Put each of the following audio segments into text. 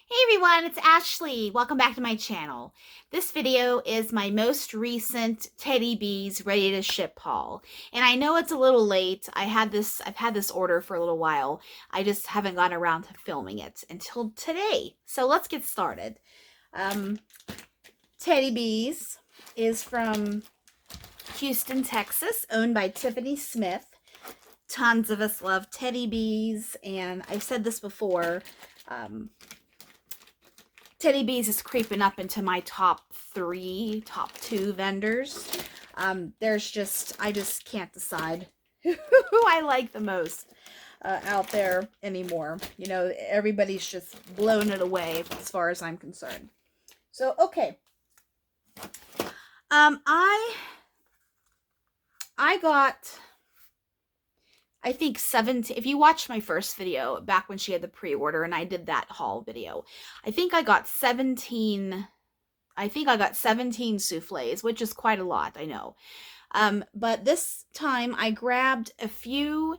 Hey everyone, it's Ashley. Welcome back to my channel. This video is my most recent Teddy Bees ready to ship haul. And I know it's a little late. I've had this order for a little while. I just haven't gotten around to filming it until today. So let's get started. Teddy Bees is from Houston, Texas, owned by Tiffany Smith. Tons of us love Teddy Bees, and I've said this before. Teddy Bees is creeping up into my top two vendors. I just can't decide who I like the most out there anymore. You know, everybody's just blown it away as far as I'm concerned. So, okay. I got, I think 17, if you watched my first video back when she had the pre-order and I did that haul video, I think I got 17 souffles, which is quite a lot, I know. But this time I grabbed a few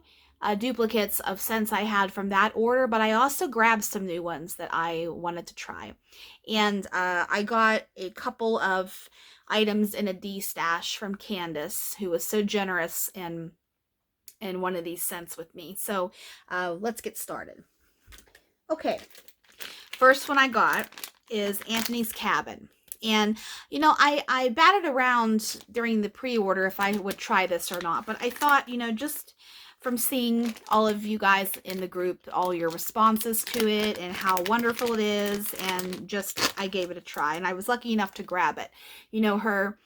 duplicates of scents I had from that order, but I also grabbed some new ones that I wanted to try. And I got a couple of items in a D-stash from Candace, who was so generous in one of these scents with me. So let's get started. Okay, first one I got is Anthony's Cabin. And, you know, I batted around during the pre-order if I would try this or not. But I thought, you know, just from seeing all of you guys in the group, all your responses to it and how wonderful it is, and just I gave it a try. And I was lucky enough to grab it. You know, her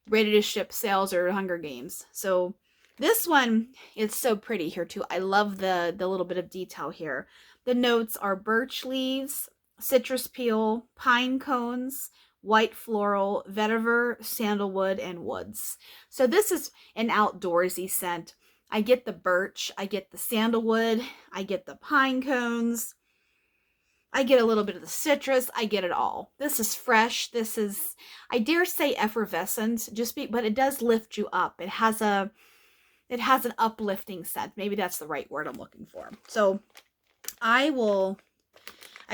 ready to ship sales are Hunger Games. So this one is so pretty here too. I love the little bit of detail here. The notes are birch leaves, citrus peel, pine cones, white floral, vetiver, sandalwood, and woods. So this is an outdoorsy scent. I get the birch, I get the sandalwood, I get the pine cones, I get a little bit of the citrus, I get it all. This is fresh. This is, I dare say, effervescent, but it does lift you up. It has an uplifting scent. Maybe that's the right word I'm looking for. So I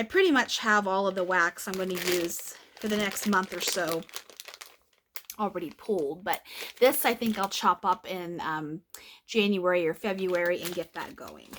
pretty much have all of the wax I'm going to use for the next month or so already pulled, but this I think I'll chop up in January or February and get that going.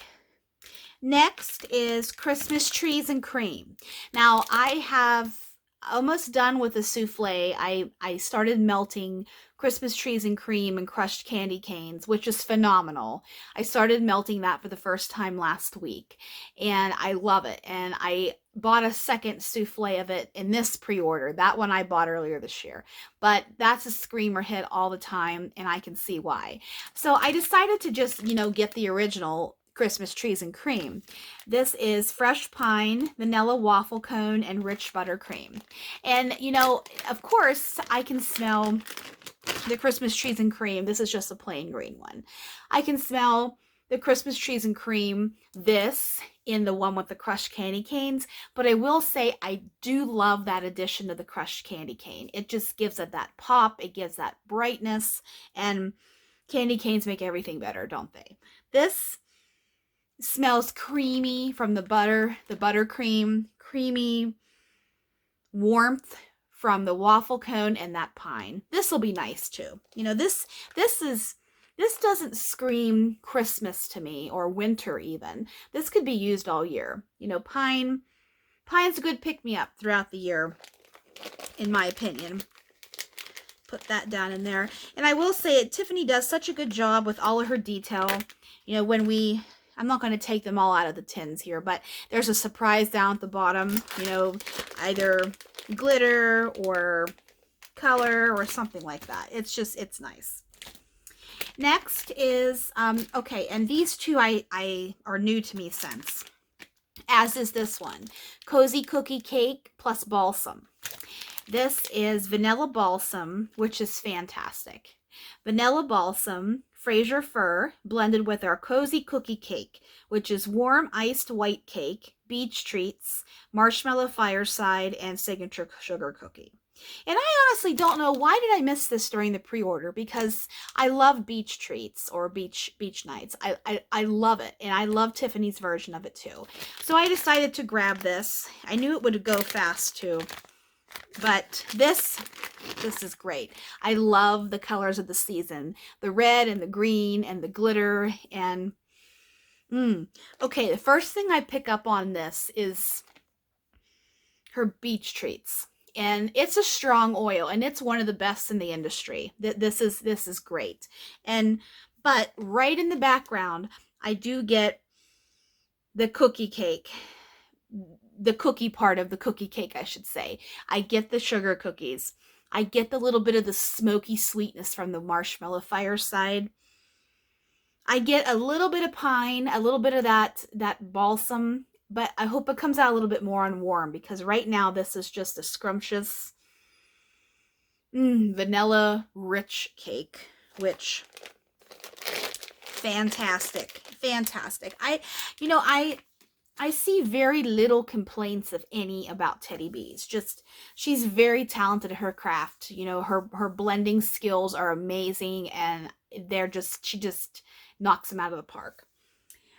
Next is Christmas Trees and Cream. Now I have almost done with the souffle. I started melting Christmas Trees and Cream and crushed candy canes, which is phenomenal. I started melting that for the first time last week, and I love it. And I bought a second souffle of it in this pre-order. That one I bought earlier this year, but that's a screamer hit all the time, and I can see why. So I decided to just, you know, get the original Christmas Trees and Cream. This is fresh pine, vanilla waffle cone, and rich buttercream. And, you know, of course, I can smell the Christmas Trees and Cream. This is just a plain green one. I can smell the Christmas Trees and Cream, this in the one with the crushed candy canes, but I will say I do love that addition to the crushed candy cane. It just gives it that pop, it gives that brightness, and candy canes make everything better, don't they? This smells creamy from the buttercream, creamy warmth from the waffle cone and that pine. This will be nice too. You know, this doesn't scream Christmas to me, or winter even. This could be used all year. You know, pine's a good pick-me-up throughout the year, in my opinion. Put that down in there. And I will say it, Tiffany does such a good job with all of her detail. You know, I'm not going to take them all out of the tins here, but there's a surprise down at the bottom, you know, either glitter or color or something like that. It's nice. Next is, okay, and these two I are new to me scents, as is this one, Cozy Cookie Cake plus Balsam. This is Vanilla Balsam, which is fantastic. Vanilla Balsam, Fraser Fir, blended with our Cozy Cookie Cake, which is warm iced white cake, beach treats, marshmallow fireside, and signature sugar cookie. And I honestly don't know, why did I miss this during the pre-order? Because I love beach treats or beach nights. I love it. And I love Tiffany's version of it too. So I decided to grab this. I knew it would go fast too. But this is great. I love the colors of the season. The red and the green and the glitter and okay, the first thing I pick up on this is her beach treats. And it's a strong oil, and it's one of the best in the industry. This is great. But right in the background, I do get the cookie cake. The cookie part of the cookie cake, I should say. I get the sugar cookies. I get the little bit of the smoky sweetness from the marshmallow fireside. I get a little bit of pine, a little bit of that balsam, but I hope it comes out a little bit more on warm, because right now this is just a scrumptious vanilla rich cake, which fantastic. I see very little complaints, if any, about Teddy B's. Just, she's very talented at her craft. You know, her blending skills are amazing, and she just knocks them out of the park.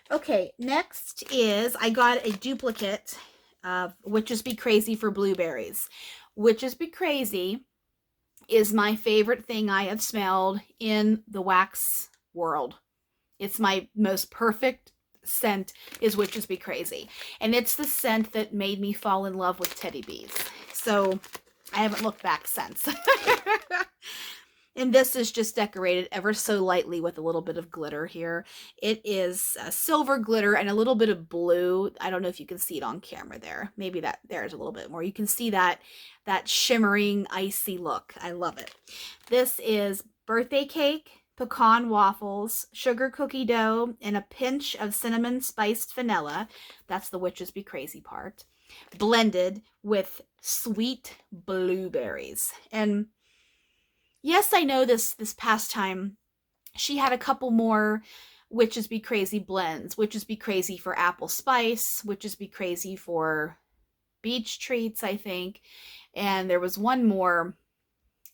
Okay, next is, I got a duplicate of Witches Be Crazy for blueberries. Witches Be Crazy is my favorite thing I have smelled in the wax world. It's my most perfect scent is Witches Be Crazy. And it's the scent that made me fall in love with Teddy B's. So I haven't looked back since. And this is just decorated ever so lightly with a little bit of glitter here. It is a silver glitter and a little bit of blue. I don't know if you can see it on camera there. Maybe that there's a little bit more. You can see that shimmering, icy look. I love it. This is birthday cake, pecan waffles, sugar cookie dough, and a pinch of cinnamon spiced vanilla. That's the Witches Be Crazy part. Blended with sweet blueberries. And yes, I know this past time she had a couple more Witches Be Crazy blends. Witches Be Crazy for apple spice, Witches Be Crazy for beach treats, I think. And there was one more,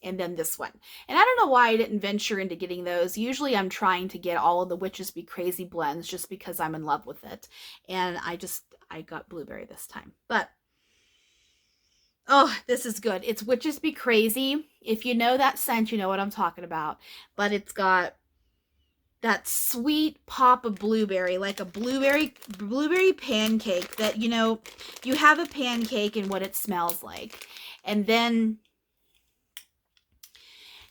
and then this one. And I don't know why I didn't venture into getting those. Usually I'm trying to get all of the Witches Be Crazy blends just because I'm in love with it. And I got blueberry this time. But oh, this is good. It's Witches Be Crazy. If you know that scent, you know what I'm talking about. But it's got that sweet pop of blueberry, like a blueberry pancake that, you know, you have a pancake and what it smells like. And then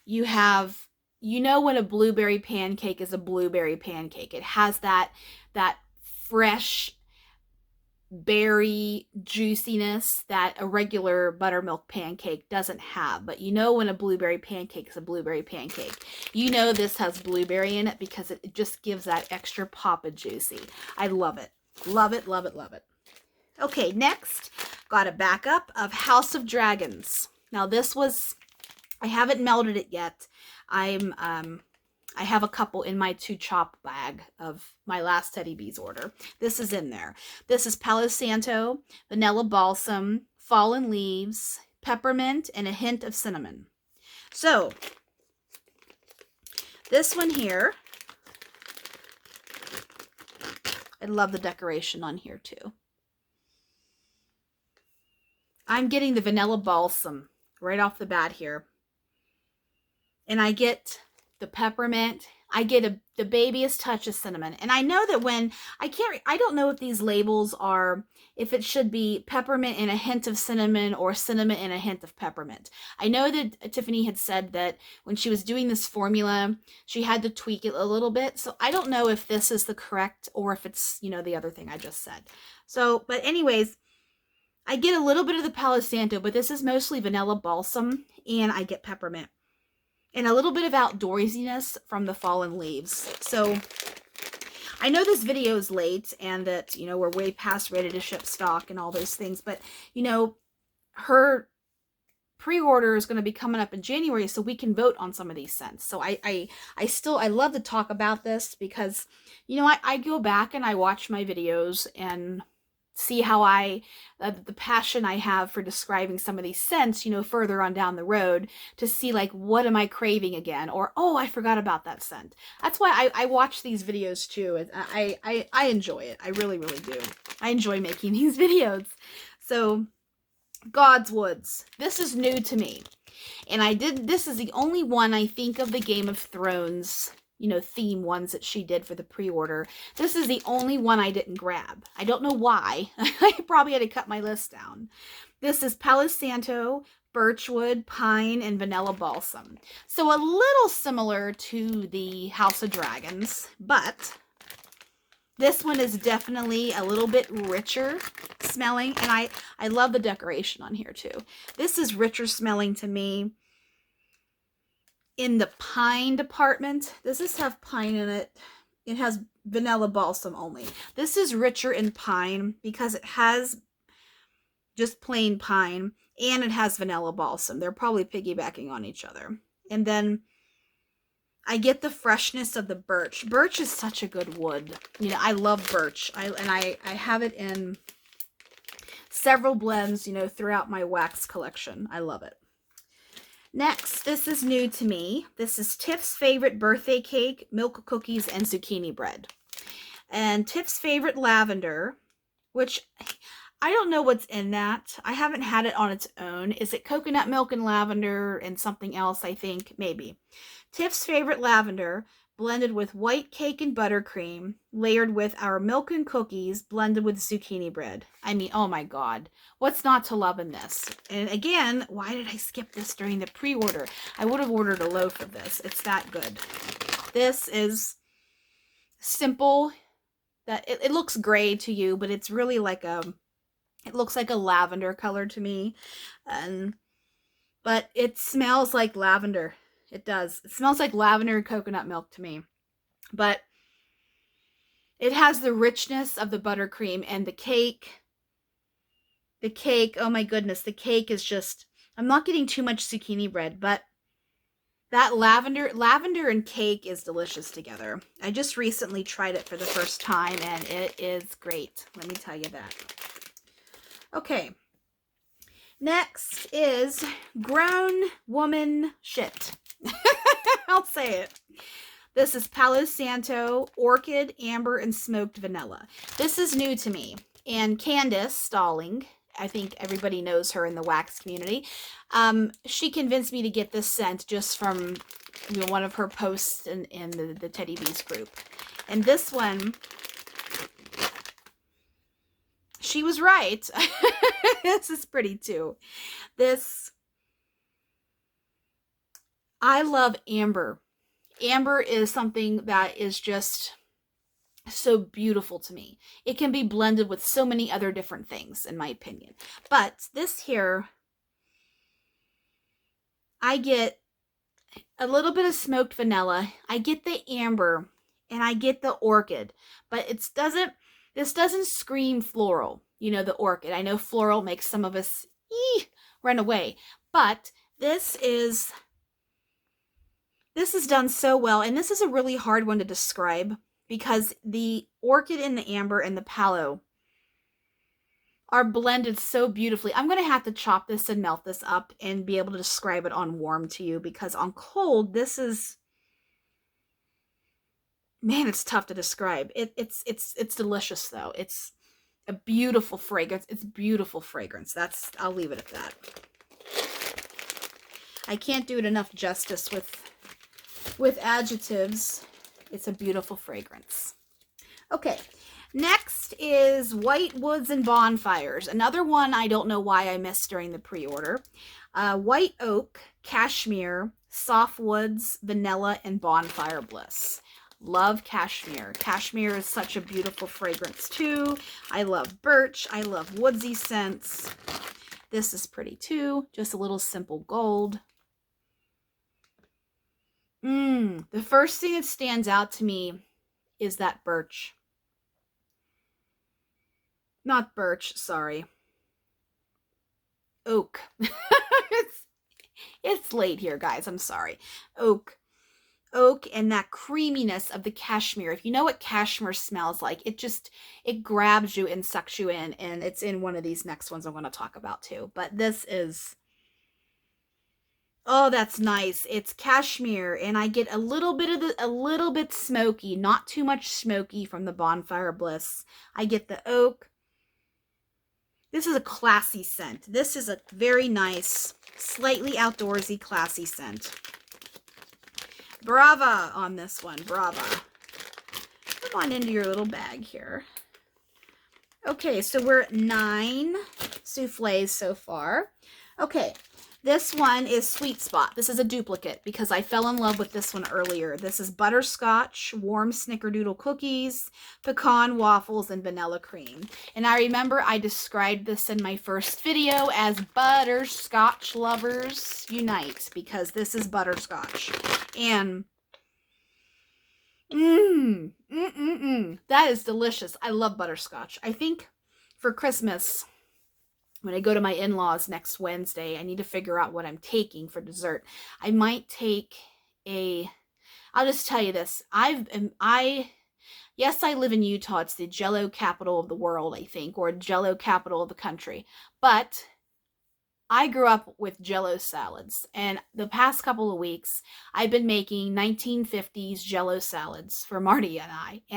you have, you know, when a blueberry pancake is a blueberry pancake. It has that fresh berry juiciness that a regular buttermilk pancake doesn't have. But you know when a blueberry pancake is a blueberry pancake. You know this has blueberry in it because it just gives that extra pop of juicy. I love it. Love it, love it, love it. Okay, next, got a backup of House of Dragons. Now this was, I haven't melted it yet. I have a couple in my 2-chop bag of my last Teddy B's order. This is in there. This is Palo Santo, vanilla balsam, fallen leaves, peppermint, and a hint of cinnamon. So, this one here, I love the decoration on here too. I'm getting the vanilla balsam right off the bat here. And I get the peppermint. I get the babyest touch of cinnamon. And I know that when, I don't know if these labels are, if it should be peppermint and a hint of cinnamon or cinnamon and a hint of peppermint. I know that Tiffany had said that when she was doing this formula, she had to tweak it a little bit. So I don't know if this is the correct or if it's, you know, the other thing I just said. So, but anyways, I get a little bit of the Palo Santo, but this is mostly vanilla balsam, and I get peppermint. And a little bit of outdoorsiness from the fallen leaves. So I know this video is late and that, you know, we're way past ready to ship stock and all those things. But, you know, her pre-order is going to be coming up in January, so we can vote on some of these scents. So I love to talk about this because, you know, I go back and I watch my videos, and see how the passion I have for describing some of these scents, further on down the road, to see like, what am I craving again? Or, oh, I forgot about that scent. That's why I watch these videos too. I enjoy it. I really, really do. I enjoy making these videos. So God's Woods. This is new to me. And this is the only one I think of the Game of Thrones, theme ones that she did for the pre-order. This is the only one I didn't grab. I don't know why. I probably had to cut my list down. This is Palo Santo, Birchwood, Pine, and Vanilla Balsam. So a little similar to the House of Dragons, but this one is definitely a little bit richer smelling, and I love the decoration on here too. This is richer smelling to me. In the pine department, does this have pine in it? It has vanilla balsam only. This is richer in pine because it has just plain pine and it has vanilla balsam. They're probably piggybacking on each other. And then I get the freshness of the birch. Birch is such a good wood. I love birch. I have it in several blends, throughout my wax collection. I love it. Next, this is new to me. This is Tiff's favorite birthday cake, milk cookies, and zucchini bread. And Tiff's favorite lavender, which I don't know what's in that. I haven't had it on its own. Is it coconut milk and lavender and something else, I think? Maybe. Tiff's favorite lavender, blended with white cake and buttercream, layered with our milk and cookies, blended with zucchini bread. I mean, oh my God. What's not to love in this? And again, why did I skip this during the pre-order? I would have ordered a loaf of this. It's that good. This is simple. That it looks gray to you, but it's really like it looks like a lavender color to me. But it smells like lavender. It does. It smells like lavender and coconut milk to me. But it has the richness of the buttercream and the cake. The cake, oh my goodness, the cake is just, I'm not getting too much zucchini bread, but that lavender and cake is delicious together. I just recently tried it for the first time and it is great. Let me tell you that. Okay. Next is grown woman shit. I'll say it. This is Palo Santo, Orchid, Amber, and Smoked Vanilla. This is new to me. And Candace Stalling, I think everybody knows her in the wax community, she convinced me to get this scent just from one of her posts in the Teddy Bees group. And this one, she was right. This is pretty too. I love amber. Amber is something that is just so beautiful to me. It can be blended with so many other different things, in my opinion. But this here, I get a little bit of smoked vanilla. I get the amber, and I get the orchid. But this doesn't scream floral. The orchid. I know floral makes some of us run away. But this is done so well, and this is a really hard one to describe because the orchid and the amber and the palo are blended so beautifully. I'm going to have to chop this and melt this up and be able to describe it on warm to you, because on cold, this is, man, it's tough to describe. It's delicious though. It's a beautiful fragrance. It's beautiful fragrance. I'll leave it at that. I can't do it enough justice with adjectives. It's a beautiful fragrance. Okay, next is White Woods and Bonfires. Another one I don't know why I missed during the pre-order. White Oak, Cashmere, Soft Woods, Vanilla, and Bonfire Bliss. Love cashmere. Cashmere is such a beautiful fragrance too. I love birch. I love woodsy scents. This is pretty too. Just a little simple gold. The first thing that stands out to me is that birch. Not birch, sorry. Oak. It's late here, guys. I'm sorry. Oak. oak and that creaminess of the cashmere. If you know what cashmere smells like, it grabs you and sucks you in, and it's in one of these next ones I'm going to talk about too. But this is, oh, that's nice. It's cashmere, and I get a little bit smoky, not too much smoky from the Bonfire Bliss. I get the oak. This is a classy scent. This is a very nice, slightly outdoorsy, classy scent. Brava on this one. Brava. Come on into your little bag here. Okay, so we're at 9 soufflés so far. Okay, this one is Sweet Spot. This is a duplicate because I fell in love with this one earlier. This is butterscotch, warm snickerdoodle cookies, pecan waffles, and vanilla cream. And I remember I described this in my first video as butterscotch lovers unite, because this is butterscotch. And that is delicious. I love butterscotch. I think for Christmas, when I go to my in-laws next Wednesday, I need to figure out what I'm taking for dessert. I might take I'll just tell you this. Yes, I live in Utah. It's the Jell-O capital of the world, I think, or Jell-O capital of the country. But I grew up with Jell-O salads, and the past couple of weeks, I've been making 1950s Jell-O salads for Marty and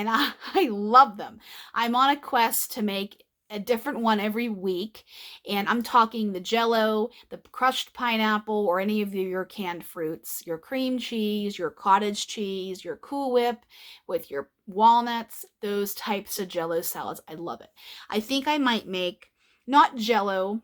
I love them. I'm on a quest to make a different one every week, and I'm talking the Jell-O, the crushed pineapple, or any of your canned fruits, your cream cheese, your cottage cheese, your Cool Whip with your walnuts, those types of Jell-O salads. I love it. I think I might make, not Jell-O,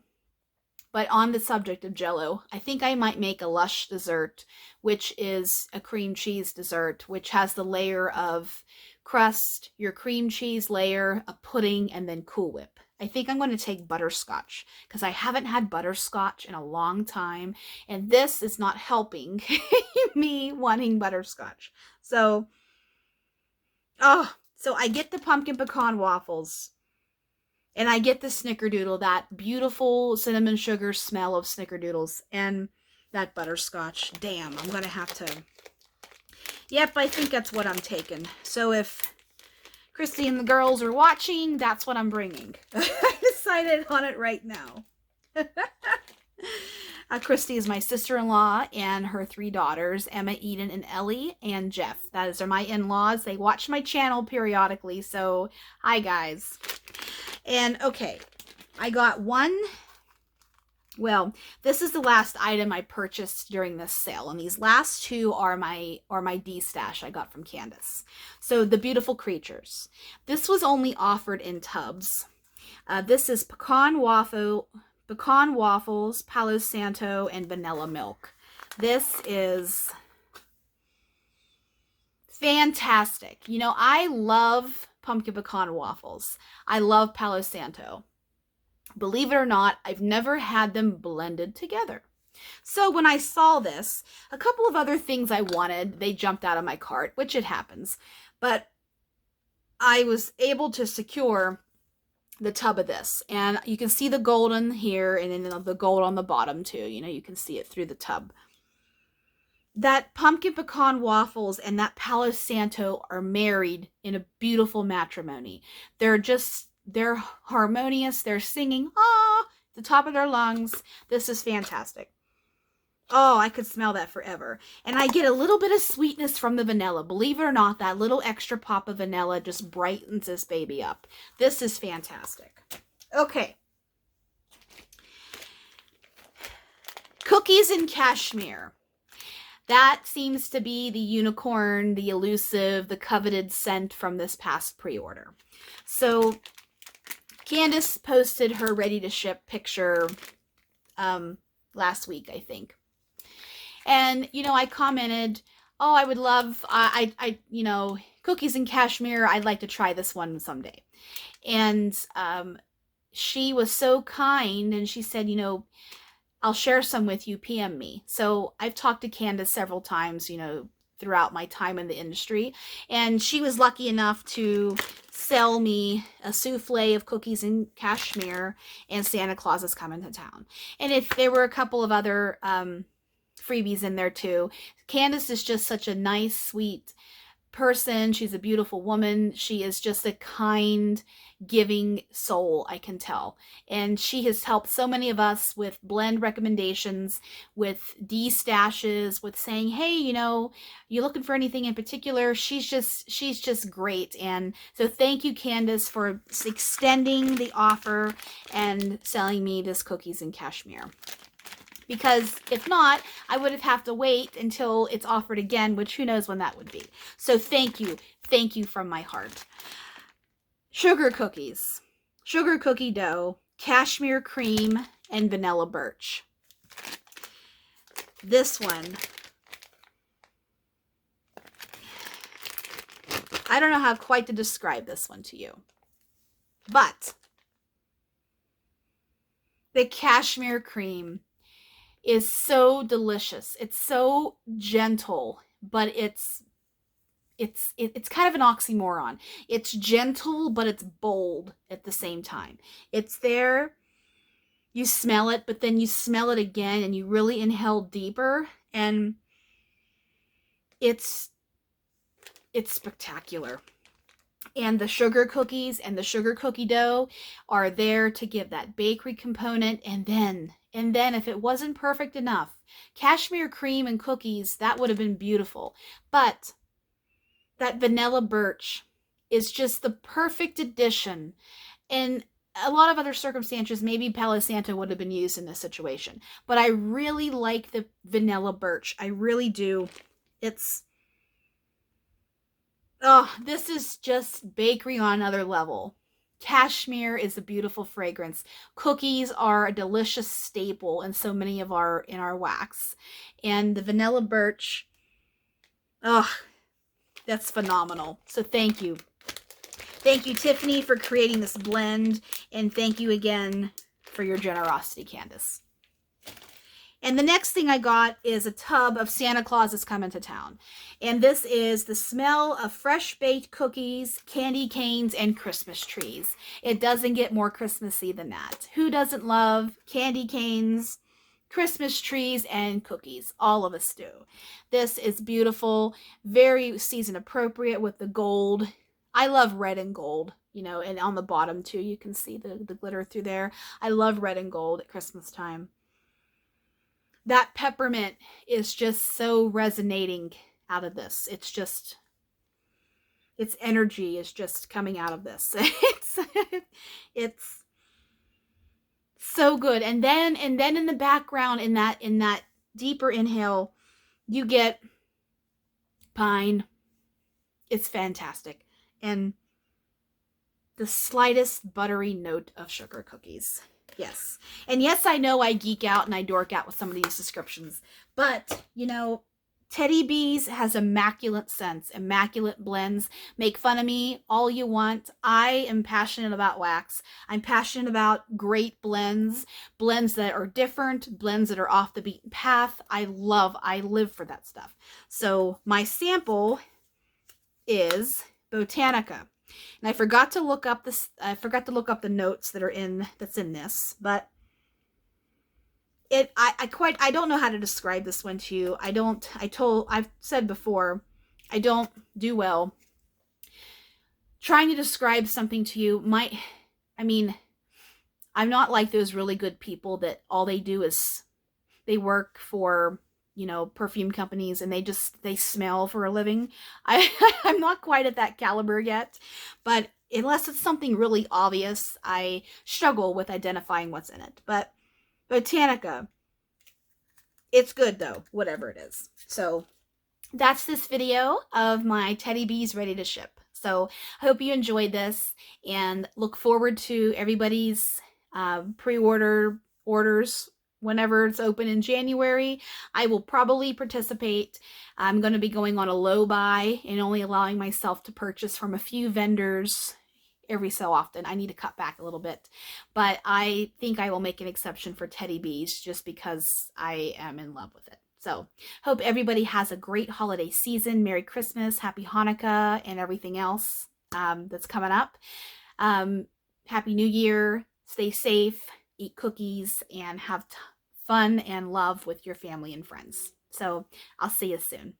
but on the subject of Jell-O, I think I might make a Lush dessert, which is a cream cheese dessert, which has the layer of crust, your cream cheese layer, a pudding, and then Cool Whip. I think I'm going to take butterscotch because I haven't had butterscotch in a long time, and this is not helping me wanting butterscotch. So I get the pumpkin pecan waffles, and I get the snickerdoodle, that beautiful cinnamon sugar smell of snickerdoodles, and that butterscotch. Damn, I'm going to have to... Yep, I think that's what I'm taking. So if Christy and the girls are watching, that's what I'm bringing. I decided on it right now. Christy is my sister-in-law and her 3 daughters, Emma, Eden, and Ellie, and Jeff. Those are my in-laws. They watch my channel periodically, so hi, guys. And, okay, I got one... Well, this is the last item I purchased during this sale, and these last 2 are my D-stash I got from Candace. So, the Beautiful Creatures. This was only offered in tubs. This is pecan waffles, Palo Santo, and vanilla milk. This is fantastic. You know, I love pumpkin pecan waffles. I love Palo Santo. Believe it or not, I've never had them blended together. So when I saw this, a couple of other things I wanted, they jumped out of my cart, which it happens. But I was able to secure the tub of this. And you can see the golden here and then the gold on the bottom too. You know, you can see it through the tub. That pumpkin pecan waffles and that Palo Santo are married in a beautiful matrimony. They're harmonious. They're singing, ah, at the top of their lungs. This is fantastic. Oh, I could smell that forever. And I get a little bit of sweetness from the vanilla. Believe it or not, that little extra pop of vanilla just brightens this baby up. This is fantastic. Okay. Cookies and cashmere. That seems to be the unicorn, the elusive, the coveted scent from this past pre-order. So Candace posted her ready to ship picture last week, I think. And, you know, I commented, oh, I would love, you know, cookies and cashmere. I'd like to try this one someday. And she was so kind, and she said, you know, I'll share some with you, PM me. So I've talked to Candace several times, you know, throughout my time in the industry. And she was lucky enough to sell me a souffle of cookies and cashmere, and Santa Claus is coming to town. And if there were a couple of other freebies in there too. Candace is just such a nice, sweet person. She's a beautiful woman. She is just a kind, giving soul, I can tell. And she has helped so many of us with blend recommendations, with de-stashes, with saying, hey, you know, you looking for anything in particular? She's just great. And so thank you, Candace, for extending the offer and selling me this cookies and cashmere. Because if not, I would have to wait until it's offered again, which who knows when that would be. So thank you from my heart. Sugar cookies, sugar cookie dough, cashmere cream, and vanilla birch. This one, I don't know how quite to describe this one to you, but the cashmere cream is so delicious. It's so gentle, but it's kind of an oxymoron. It's gentle, but it's bold at the same time. It's there, you smell it, but then you smell it again and you really inhale deeper, and it's spectacular. And the sugar cookies and the sugar cookie dough are there to give that bakery component. And then if it wasn't perfect enough, cashmere cream and cookies, that would have been beautiful. But that vanilla birch is just the perfect addition. In a lot of other circumstances, maybe Palo Santo would have been used in this situation. But I really like the vanilla birch. I really do. This is just bakery on another level. Cashmere is a beautiful fragrance. Cookies are a delicious staple in so many of our wax. And the vanilla birch, that's phenomenal. So thank you. Thank you, Tiffany, for creating this blend. And thank you again for your generosity, Candace. And the next thing I got is a tub of Santa Claus is Coming to Town. And this is the smell of fresh baked cookies, candy canes, and Christmas trees. It doesn't get more Christmassy than that. Who doesn't love candy canes, Christmas trees, and cookies? All of us do. This is beautiful, very season appropriate with the gold. I love red and gold, you know, and on the bottom too, you can see the glitter through there. I love red and gold at Christmas time. That peppermint is just so resonating out of this. It's just, its energy is just coming out of this. It's so good. And then in the background, in that deeper inhale, you get pine. It's fantastic. And the slightest buttery note of sugar cookies. Yes. And yes, I know I geek out and I dork out with some of these descriptions, but you know, Teddy Bees has immaculate scents, immaculate blends. Make fun of me all you want. I am passionate about wax. I'm passionate about great blends, blends that are different, blends that are off the beaten path. I live for that stuff. So my sample is Botanica. And I forgot to look up this. I forgot to look up the notes that's in this, but I don't know how to describe this one to you. I've said before, I don't do well trying to describe something to you. I'm not like those really good people that all they do is they work for, you know, perfume companies and they smell for a living. I'm not quite at that caliber yet, but unless it's something really obvious, I struggle with identifying what's in it. But Botanica, it's good though, whatever it is. So that's this video of my Teddy Bees ready to ship. So I hope you enjoyed this and look forward to everybody's pre-order orders whenever it's open in January. I will probably participate. I'm going to be going on a low buy and only allowing myself to purchase from a few vendors every so often. I need to cut back a little bit, but I think I will make an exception for Teddy Bees just because I am in love with it. So hope everybody has a great holiday season. Merry Christmas, Happy Hanukkah, and everything else that's coming up. Happy New Year. Stay safe, eat cookies, and have fun and love with your family and friends. So I'll see you soon.